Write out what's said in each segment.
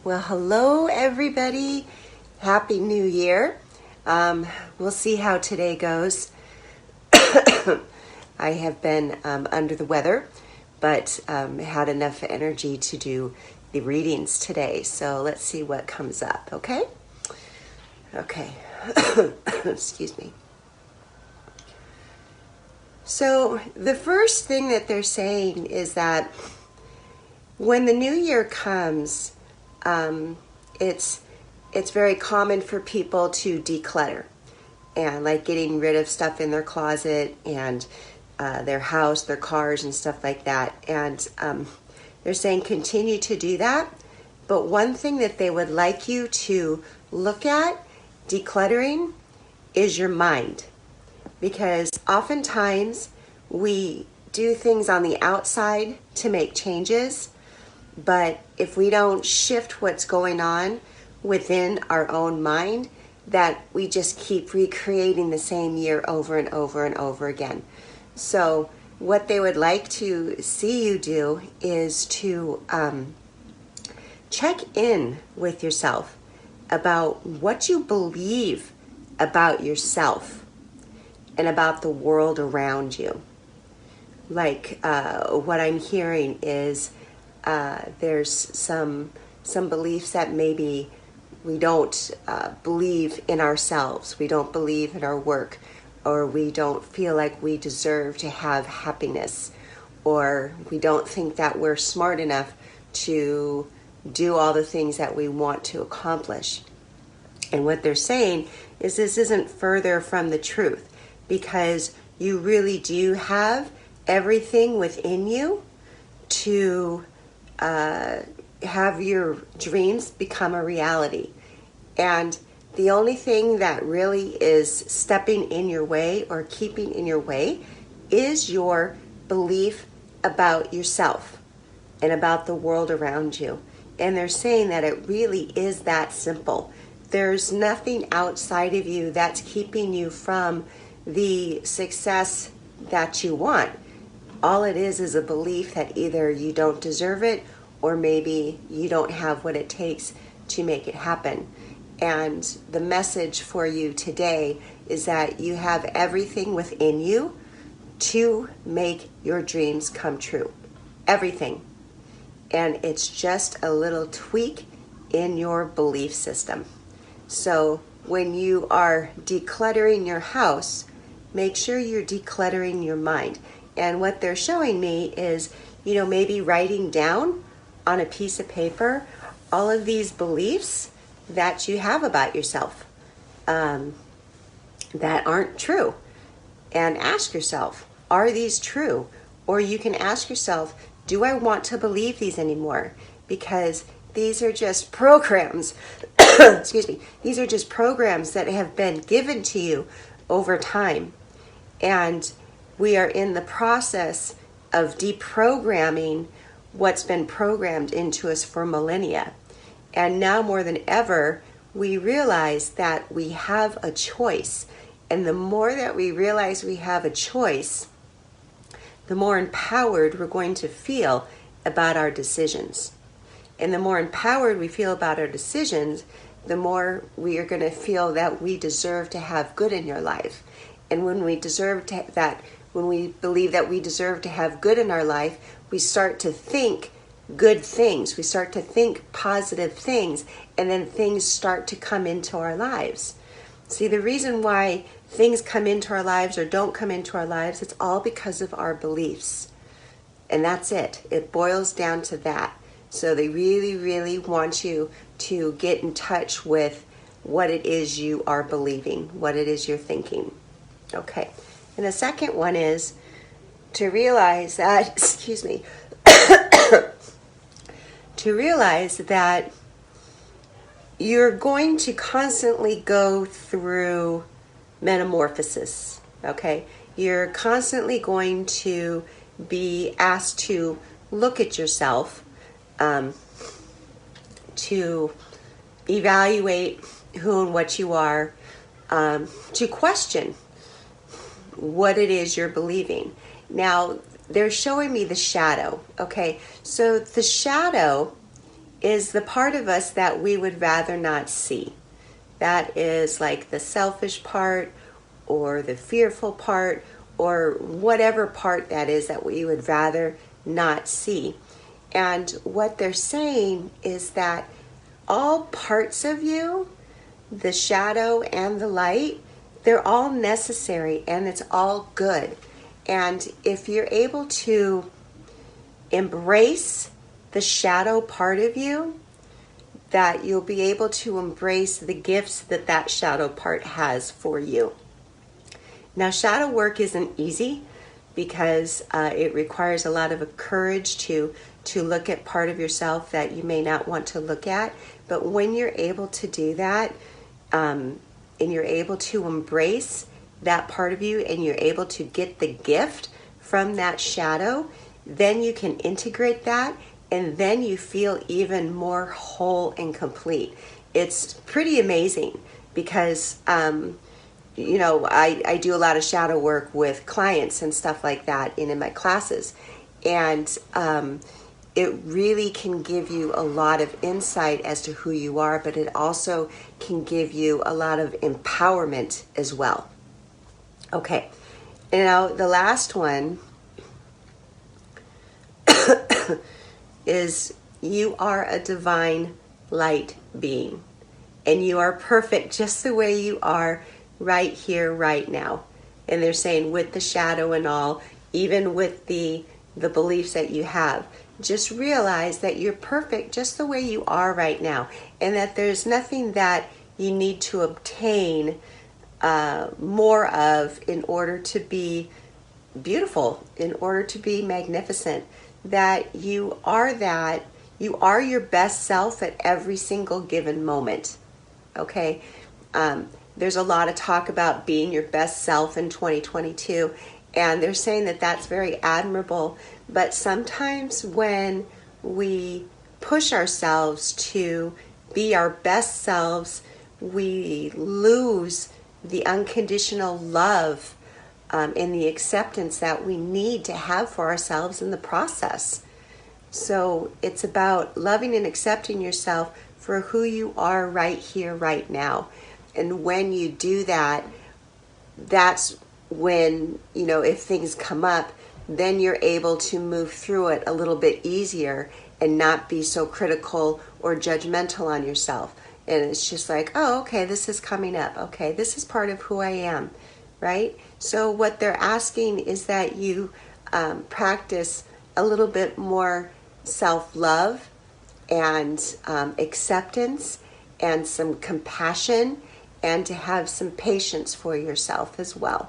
Well, hello everybody. Happy New Year. We'll see how today goes. I have been under the weather, but had enough energy to do the readings today. So let's see what comes up, okay? Okay. Excuse me. So the first thing that they're saying is that when the new year comes, it's very common for people to declutter, and like getting rid of stuff in their closet and their house, their cars, and stuff like that. And they're saying continue to do that. But one thing that they would like you to look at decluttering is your mind, because oftentimes we do things on the outside to make changes. But if we don't shift what's going on within our own mind, that we just keep recreating the same year over and over and over again. So what they would like to see you do is to check in with yourself about what you believe about yourself and about the world around you. Like what I'm hearing is there's some beliefs that maybe we don't believe in ourselves, we don't believe in our work, or we don't feel like we deserve to have happiness, or we don't think that we're smart enough to do all the things that we want to accomplish. And what they're saying is this isn't further from the truth, because you really do have everything within you to have your dreams become a reality. And the only thing that really is stepping in your way or keeping in your way is your belief about yourself and about the world around you. And they're saying that it really is that simple. There's nothing outside of you that's keeping you from the success that you want. All it is a belief that either you don't deserve it, or maybe you don't have what it takes to make it happen. And the message for you today is that you have everything within you to make your dreams come true. Everything. And it's just a little tweak in your belief system. So when you are decluttering your house, make sure you're decluttering your mind. And what they're showing me is, maybe writing down on a piece of paper all of these beliefs that you have about yourself that aren't true. And ask yourself, are these true? Or you can ask yourself, do I want to believe these anymore? Because these are just programs, excuse me, these are just programs that have been given to you over time. And we are in the process of deprogramming what's been programmed into us for millennia. And now more than ever, we realize that we have a choice. And the more that we realize we have a choice, the more empowered we're going to feel about our decisions. And the more empowered we feel about our decisions, the more we are going to feel that we deserve to have good in your life. And when we when we believe that we deserve to have good in our life, we start to think good things. We start to think positive things, and then things start to come into our lives. See, the reason why things come into our lives or don't come into our lives, it's all because of our beliefs. And that's it. It boils down to that. So they really, really want you to get in touch with what it is you are believing, what it is you're thinking. Okay. And the second one is to realize that, excuse me, to realize that you're going to constantly go through metamorphosis, okay? You're constantly going to be asked to look at yourself, to evaluate who and what you are, to question what it is you're believing. Now, they're showing me the shadow, okay? So the shadow is the part of us that we would rather not see. That is like the selfish part or the fearful part or whatever part that is that we would rather not see. And what they're saying is that all parts of you, the shadow and the light, they're all necessary and it's all good. And if you're able to embrace the shadow part of you, that you'll be able to embrace the gifts that that shadow part has for you. Now, shadow work isn't easy because it requires a lot of courage to look at part of yourself that you may not want to look at. But when you're able to do that, and you're able to embrace that part of you and you're able to get the gift from that shadow, then you can integrate that and then you feel even more whole and complete. It's pretty amazing because, I do a lot of shadow work with clients and stuff like that in my classes. And it really can give you a lot of insight as to who you are, but it also can give you a lot of empowerment as well. Okay, now the last one is you are a divine light being and you are perfect just the way you are right here, right now. And they're saying with the shadow and all, even with the beliefs that you have, just realize that you're perfect just the way you are right now, and that there's nothing that you need to obtain more of in order to be beautiful, in order to be magnificent. That you are your best self at every single given moment. Okay? There's a lot of talk about being your best self in 2022, and they're saying that that's very admirable. But sometimes when we push ourselves to be our best selves, we lose the unconditional love and the acceptance that we need to have for ourselves in the process. So it's about loving and accepting yourself for who you are right here, right now. And when you do that, that's when, if things come up, then you're able to move through it a little bit easier and not be so critical or judgmental on yourself. And it's just like, oh, okay, this is coming up. Okay, this is part of who I am, right? So what they're asking is that you practice a little bit more self-love and acceptance and some compassion, and to have some patience for yourself as well.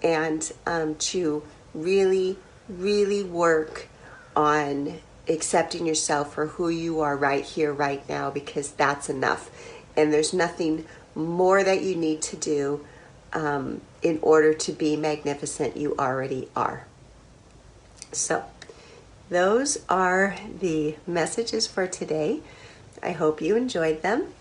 And to really, really work on accepting yourself for who you are right here, right now, because that's enough. And there's nothing more that you need to do in order to be magnificent. You already are. So those are the messages for today. I hope you enjoyed them.